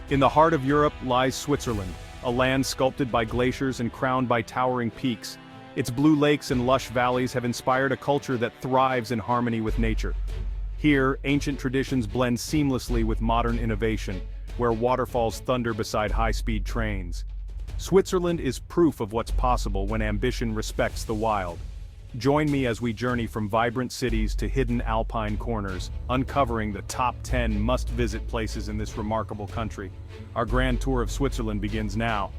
In the heart of Europe lies Switzerland, a land sculpted by glaciers and crowned by towering peaks. Its blue lakes and lush valleys have inspired a culture that thrives in harmony with nature. Here, ancient traditions blend seamlessly with modern innovation, where waterfalls thunder beside high-speed trains. Switzerland is proof of what's possible when ambition respects the wild. Join me as we journey from vibrant cities to hidden alpine corners, uncovering the top 10 must-visit places in this remarkable country. Our grand tour of Switzerland begins now.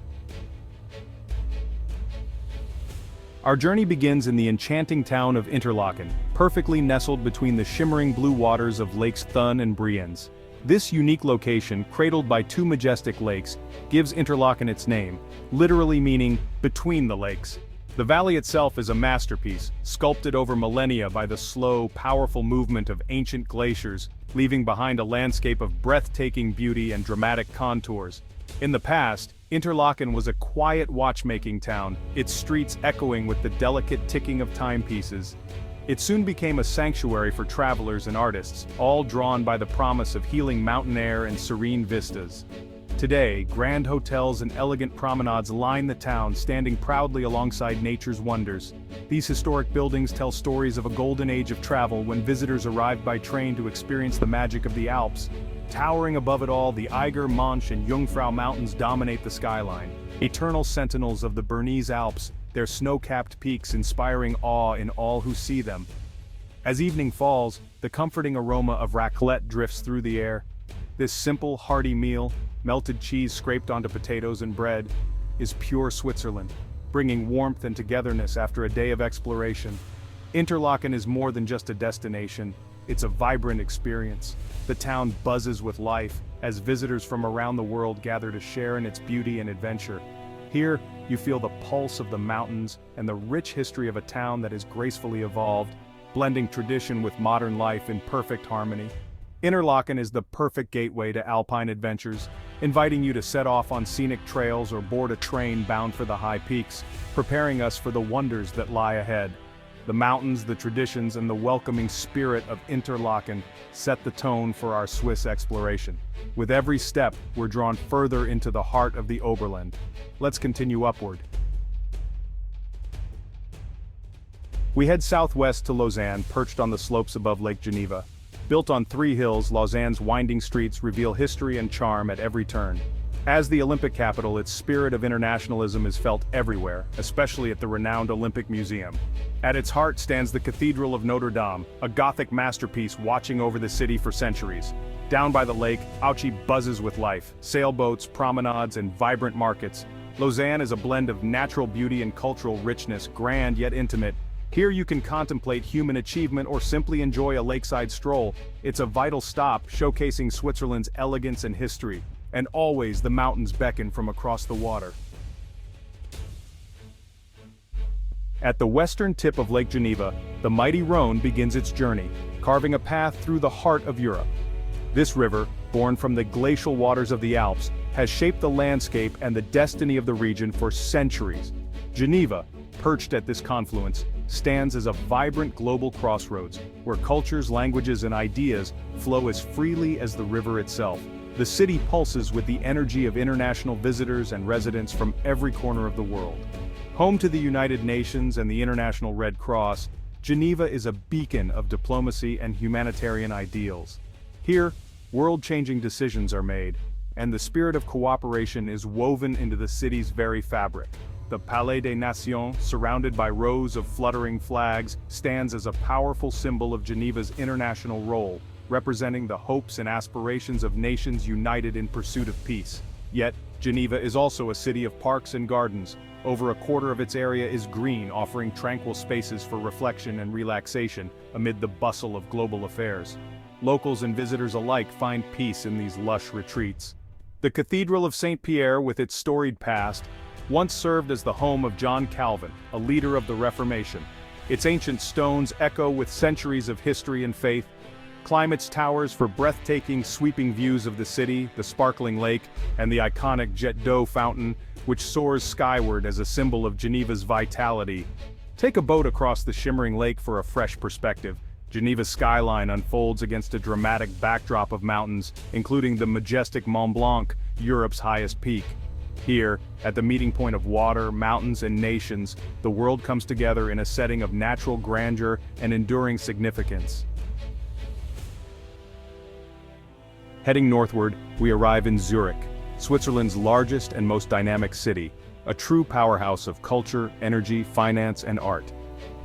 Our journey begins in the enchanting town of Interlockan, perfectly nestled between the shimmering blue waters of Lakes Thun and Brienz. This unique location, cradled by two majestic lakes, gives Interlaken its name, literally meaning between the lakes. The valley itself is a masterpiece, sculpted over millennia by the slow, powerful movement of ancient glaciers, leaving behind a landscape of breathtaking beauty and dramatic contours. In the past, Interlaken was a quiet watchmaking town, its streets echoing with the delicate ticking of timepieces. It soon became a sanctuary for travelers and artists, all drawn by the promise of healing mountain air and serene vistas. Today, grand hotels and elegant promenades line the town, standing proudly alongside nature's wonders. These historic buildings tell stories of a golden age of travel when visitors arrived by train to experience the magic of the Alps. Towering above it all, the Eiger, Monch and Yungfra mountains dominate the skyline, eternal sentinels of the Bernese Alps, their snow-capped peaks inspiring awe in all who see them. As evening falls, the comforting aroma of raclette drifts through the air. This simple, hearty meal, melted cheese scraped onto potatoes and bread, is pure Switzerland, bringing warmth and togetherness after a day of exploration. Interlaken is more than just a destination, it's a vibrant experience. The town buzzes with life, as visitors from around the world gather to share in its beauty and adventure. Here, you feel the pulse of the mountains and the rich history of a town that is gracefully evolved, blending tradition with modern life in perfect harmony. Interlaken is the perfect gateway to alpine adventures, inviting you to set off on scenic trails or board a train bound for the high peaks, preparing us for the wonders that lie ahead. The mountains, the traditions, and the welcoming spirit of Interlaken set the tone for our Swiss exploration. With every step, we're drawn further into the heart of the Oberland. Let's continue upward. We head southwest to Lausanne, perched on the slopes above Lake Geneva. Built on 3 hills, Lausanne's winding streets reveal history and charm at every turn. As the Olympic capital, its spirit of internationalism is felt everywhere, especially at the renowned Olympic Museum. At its heart stands the Cathedral of Notre Dame, a Gothic masterpiece watching over the city for centuries. Down by the lake, Auchy buzzes with life, sailboats, promenades, and vibrant markets. Lausanne is a blend of natural beauty and cultural richness, grand yet intimate. Here you can contemplate human achievement or simply enjoy a lakeside stroll. It's a vital stop, showcasing Switzerland's elegance and history. And always the mountains beckon from across the water. At the western tip of Lake Geneva, the mighty Rhone begins its journey, carving a path through the heart of Europe. This river, born from the glacial waters of the Alps, has shaped the landscape and the destiny of the region for centuries. Geneva, perched at this confluence, stands as a vibrant global crossroads, where cultures, languages, and ideas flow as freely as the river itself. The city pulses with the energy of international visitors and residents from every corner of the world. Home to the United Nations and the International Red Cross, Geneva is a beacon of diplomacy and humanitarian ideals. Here, world-changing decisions are made, and the spirit of cooperation is woven into the city's very fabric. The Palais des Nations, surrounded by rows of fluttering flags, stands as a powerful symbol of Geneva's international role, representing the hopes and aspirations of nations united in pursuit of peace. Yet, Geneva is also a city of parks and gardens. Over a quarter of its area is green, offering tranquil spaces for reflection and relaxation amid the bustle of global affairs. Locals and visitors alike find peace in these lush retreats. The Cathedral of St. Pierre, with its storied past, once served as the home of John Calvin, a leader of the Reformation. Its ancient stones echo with centuries of history and faith. Climb its towers for breathtaking, sweeping views of the city, the sparkling lake, and the iconic Jet d'eau fountain, which soars skyward as a symbol of Geneva's vitality. Take a boat across the shimmering lake for a fresh perspective, Geneva's skyline unfolds against a dramatic backdrop of mountains, including the majestic Mont Blanc, Europe's highest peak. Here, at the meeting point of water, mountains, and nations, the world comes together in a setting of natural grandeur and enduring significance. Heading northward, we arrive in Zurich, Switzerland's largest and most dynamic city, a true powerhouse of culture, energy, finance, and art.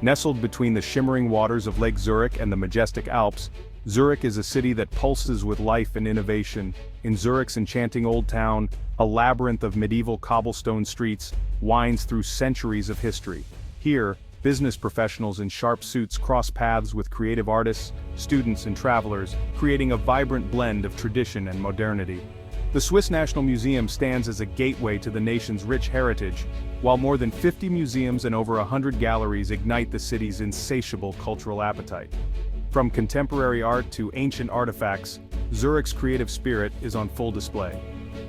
Nestled between the shimmering waters of Lake Zurich and the majestic Alps, Zurich is a city that pulses with life and innovation. In Zurich's enchanting old town, a labyrinth of medieval cobblestone streets winds through centuries of history. Here, business professionals in sharp suits cross paths with creative artists, students, and travelers, creating a vibrant blend of tradition and modernity. The Swiss National Museum stands as a gateway to the nation's rich heritage, while more than 50 museums and over 100 galleries ignite the city's insatiable cultural appetite. From contemporary art to ancient artifacts, Zurich's creative spirit is on full display.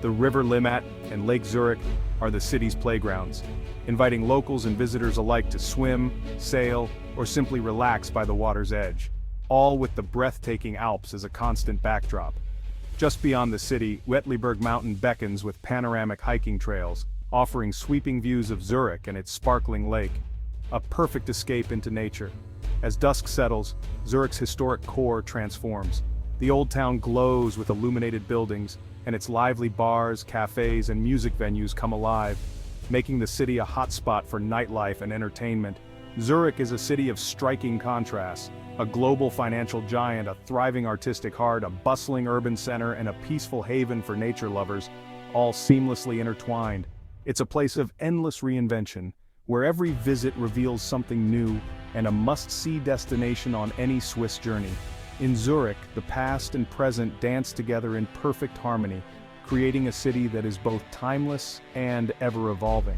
The River Limmat and Lake Zurich are the city's playgrounds, inviting locals and visitors alike to swim, sail, or simply relax by the water's edge, all with the breathtaking Alps as a constant backdrop. Just beyond the city, Wettliberg Mountain beckons with panoramic hiking trails, offering sweeping views of Zurich and its sparkling lake. A perfect escape into nature. As dusk settles, Zurich's historic core transforms. The old town glows with illuminated buildings, and its lively bars, cafes, and music venues come alive, making the city a hotspot for nightlife and entertainment. Zurich is a city of striking contrasts. A global financial giant, a thriving artistic heart, a bustling urban center, and a peaceful haven for nature lovers, all seamlessly intertwined. It's a place of endless reinvention, where every visit reveals something new, and a must-see destination on any Swiss journey. In Zurich, the past and present dance together in perfect harmony, creating a city that is both timeless and ever-evolving.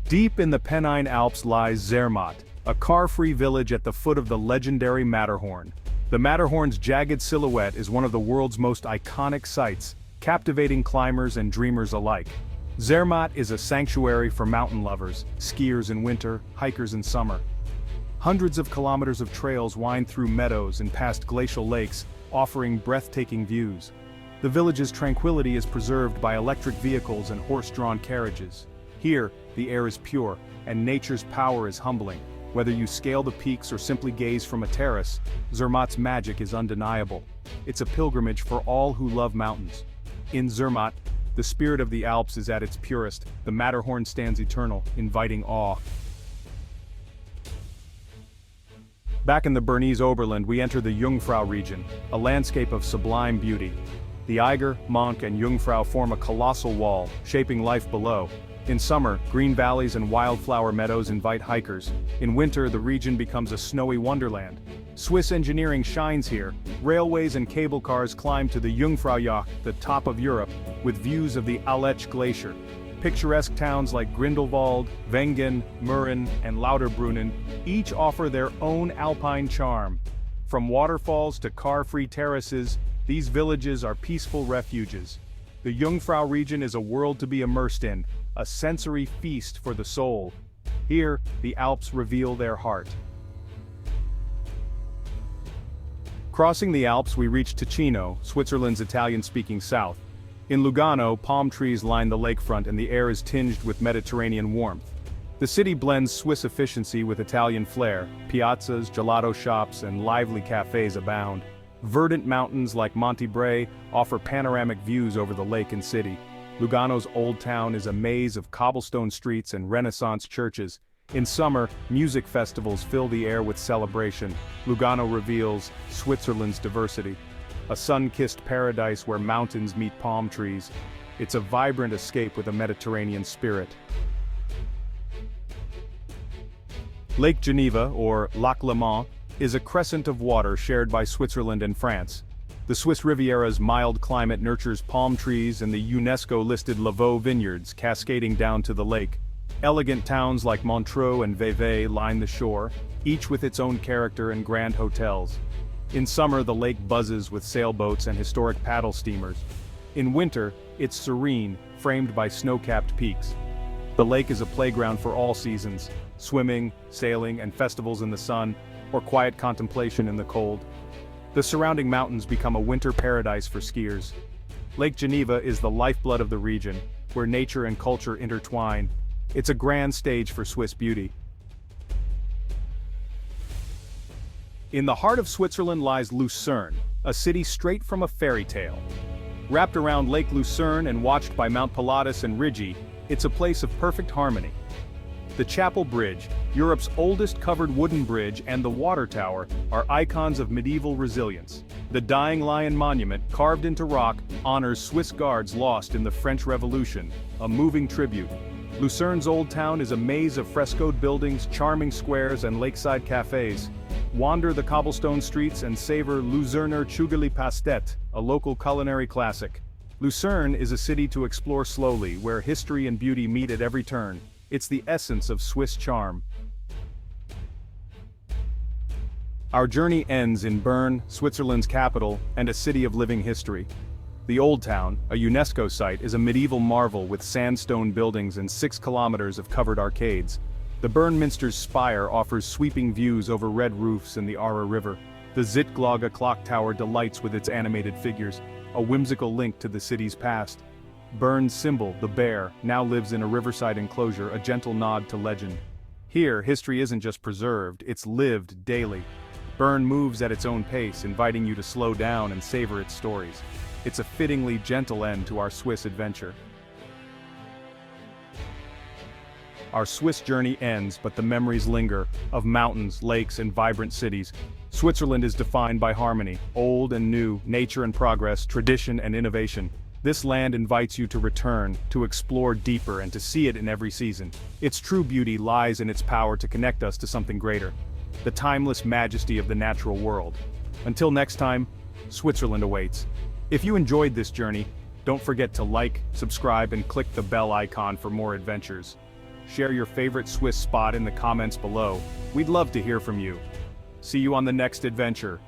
Deep in the Pennine Alps lies Zermatt, a car-free village at the foot of the legendary Matterhorn. The Matterhorn's jagged silhouette is one of the world's most iconic sights, captivating climbers and dreamers alike. Zermatt is a sanctuary for mountain lovers, skiers in winter, hikers in summer. Hundreds of kilometers of trails wind through meadows and past glacial lakes, offering breathtaking views. The village's tranquility is preserved by electric vehicles and horse-drawn carriages. Here, the air is pure, and nature's power is humbling. Whether you scale the peaks or simply gaze from a terrace, Zermatt's magic is undeniable. It's a pilgrimage for all who love mountains. In Zermatt, the spirit of the Alps is at its purest. The Matterhorn stands eternal, inviting awe. Back in the Bernese Oberland, we enter the Yungfra region, a landscape of sublime beauty. The Eiger, Monk, and Yungfra form a colossal wall, shaping life below. In summer, green valleys and wildflower meadows invite hikers. In winter, the region becomes a snowy wonderland. Swiss engineering shines here. Railways and cable cars climb to the Jungfraujoch, the top of Europe, with views of the Aletsch Glacier. Picturesque towns like Grindelwald, Wengen, Mürren, and Lauterbrunnen each offer their own alpine charm. From waterfalls to car-free terraces, these villages are peaceful refuges. The Jungfrau region is a world to be immersed in, a sensory feast for the soul. Here, the Alps reveal their heart. Crossing the Alps, we reach Ticino, Switzerland's Italian-speaking south. In Lugano, palm trees line the lakefront and the air is tinged with Mediterranean warmth. The city blends Swiss efficiency with Italian flair. Piazzas, gelato shops, and lively cafes abound. Verdant mountains like Monte Bre offer panoramic views over the lake and city. Lugano's old town is a maze of cobblestone streets and Renaissance churches. In summer, music festivals fill the air with celebration. Lugano reveals Switzerland's diversity. A sun-kissed paradise where mountains meet palm trees. It's a vibrant escape with a Mediterranean spirit. Lake Geneva, or Lac Léman, is a crescent of water shared by Switzerland and France. The Swiss Riviera's mild climate nurtures palm trees and the UNESCO-listed Lavaux vineyards cascading down to the lake. Elegant towns like Montreux and Vevey line the shore, each with its own character and grand hotels. In summer, the lake buzzes with sailboats and historic paddle steamers. In winter, it's serene, framed by snow-capped peaks. The lake is a playground for all seasons: swimming, sailing, and festivals in the sun, or quiet contemplation in the cold. The surrounding mountains become a winter paradise for skiers. Lake Geneva is the lifeblood of the region, where nature and culture intertwine. It's a grand stage for Swiss beauty. In the heart of Switzerland lies Lucerne, a city straight from a fairy tale. Wrapped around Lake Lucerne and watched by Mount Pilatus and Rigi, it's a place of perfect harmony. The Chapel Bridge, Europe's oldest covered wooden bridge, and the Water Tower are icons of medieval resilience. The Dying Lion Monument, carved into rock, honors Swiss guards lost in the French Revolution, a moving tribute. Lucerne's Old Town is a maze of frescoed buildings, charming squares, and lakeside cafes. Wander the cobblestone streets and savor Luzerner Chugeli Pastet, a local culinary classic. Lucerne is a city to explore slowly, where history and beauty meet at every turn. It's the essence of Swiss charm. Our journey ends in Bern, Switzerland's capital, and a city of living history. The Old Town, a UNESCO site, is a medieval marvel with sandstone buildings and 6 kilometers of covered arcades. The Bern Minster's spire offers sweeping views over red roofs and the Aare River. The Zitglogge clock tower delights with its animated figures, a whimsical link to the city's past. Bern's symbol, the bear, now lives in a riverside enclosure, a gentle nod to legend. Here, history isn't just preserved, it's lived daily. Bern moves at its own pace, inviting you to slow down and savor its stories. It's a fittingly gentle end to our Swiss adventure. Our Swiss journey ends, but the memories linger, of mountains, lakes, and vibrant cities. Switzerland is defined by harmony, old and new, nature and progress, tradition and innovation. This land invites you to return, to explore deeper, and to see it in every season. Its true beauty lies in its power to connect us to something greater, the timeless majesty of the natural world. Until next time, Switzerland awaits. If you enjoyed this journey, don't forget to like, subscribe, and click the bell icon for more adventures. Share your favorite Swiss spot in the comments below. We'd love to hear from you. See you on the next adventure.